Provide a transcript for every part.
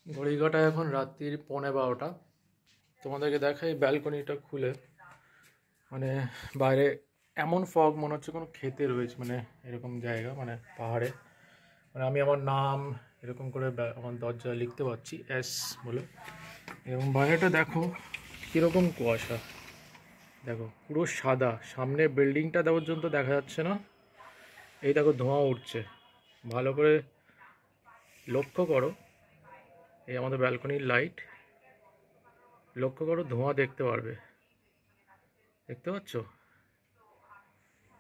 ঘড়ি কাঁটায় এখন রাত্রির 11:15। তোমাদেরকে দেখাই ব্যালকনিটা খুলে, মানে বাইরে এমন ফগ মনে হচ্ছে কোনো খেতে রয়েছে, মানে এরকম জায়গা, মানে পাহাড়ে। মানে আমি আমার নাম এরকম করে আমার দরজায় লিখতে পারছি এস বলে। এবং বাইরেটা দেখো কীরকম কুয়াশা, দেখো পুরো সাদা। সামনে বিল্ডিংটা পর্যন্ত দেখা যাচ্ছে না। এই দেখো ধোঁয়া উঠছে, ভালো করে লক্ষ্য করো। এই আমাদের ব্যালকনির লাইট, লক্ষ্য করো ধোঁয়া দেখতে পারবে, দেখতে পাচ্ছ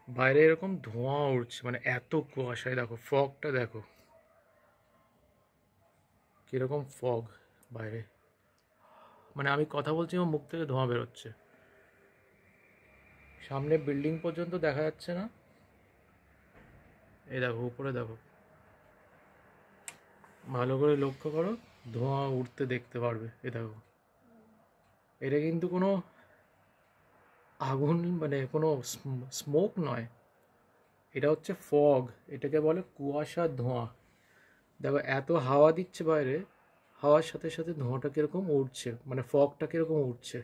বাইরে এরকম ধোঁয়া উঠছে, মানে এত কুয়াশায়। দেখো ফগটা দেখো কিরকম ফগ বাইরে, মানে আমি কথা বলছি আমার মুখ থেকে ধোঁয়া বেরোচ্ছে। সামনে বিল্ডিং পর্যন্ত দেখা যাচ্ছে না। এই দেখো উপরে দেখো, ভালো করে লক্ষ্য করো, ধোঁয়া উঠতে দেখতে পারবে। এ দেখো, এটা কিন্তু কোনো আগুন, মানে কোনো স্মোক নয়, এটা হচ্ছে ফগ। এটাকে বলে কুয়াশার ধোঁয়া। দেখো এত হাওয়া দিচ্ছে বাইরে, হাওয়ার সাথে সাথে ধোঁয়াটা কীরকম উঠছে, মানে ফগটা কীরকম উঠছে,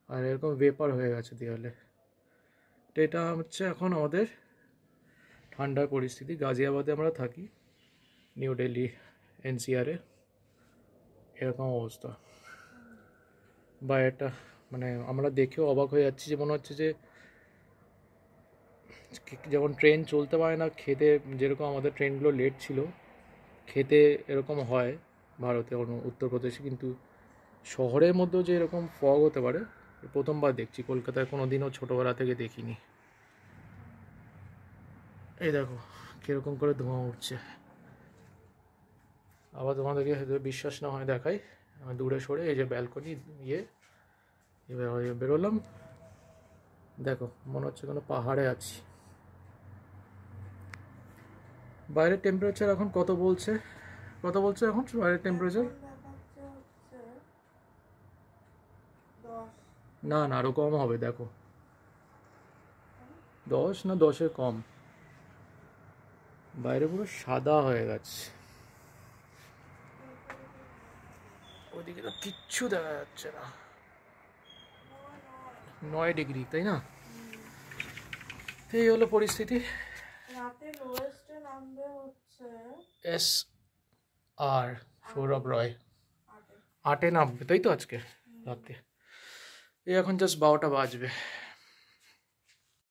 আর এরকম ভেপার হয়ে গেছে দেওয়ালে। তো এটা হচ্ছে এখন আমাদের ঠান্ডার পরিস্থিতি। গাজিয়াবাদে আমরা থাকি, নিউ দিল্লি এনসিআরে। এরকম অবস্থা বাইরেটা, মানে আমরা দেখেও অবাক হয়ে যাচ্ছি যে মনে হচ্ছে যে যেমন ট্রেন চলতে পারে না খেতে, যেরকম আমাদের ট্রেনগুলো লেট ছিল, খেতে এরকম হয় ভারতে উত্তরপ্রদেশে, কিন্তু শহরের মধ্যেও যে এরকম ফগ হতে পারে প্রথমবার দেখছি। কলকাতায় কোনো দিনও ছোটোবেলা থেকে দেখিনি। এই দেখো কীরকম করে ধোঁয়া উঠছে। আবার তোমাদেরকে হয়তো বিশ্বাস না হয় দেখাই, আমি দূরে সরে, এই যে ব্যালকনি এবার বেরোলাম, দেখো মনে হচ্ছে কোনো পাহাড়ে আছি। বাইরের টেম্পারেচার এখন কত বলছে এখন বাইরের টেম্পারেচার? না না, আরও কম হবে। দেখো 10 না 10-এর কম। বাইরে পুরো সাদা হয়ে গেছে, ওইদিকে তো কিচ্ছু দেখা যাচ্ছে না। 9 ডিগ্রি, তাই না? এই হলো পরিস্থিতি। এস আর সৌরভ রয় 8-এ নামবে, তাই তো আজকে রাতে। এই এখন জাস্ট 12টা বাজবে।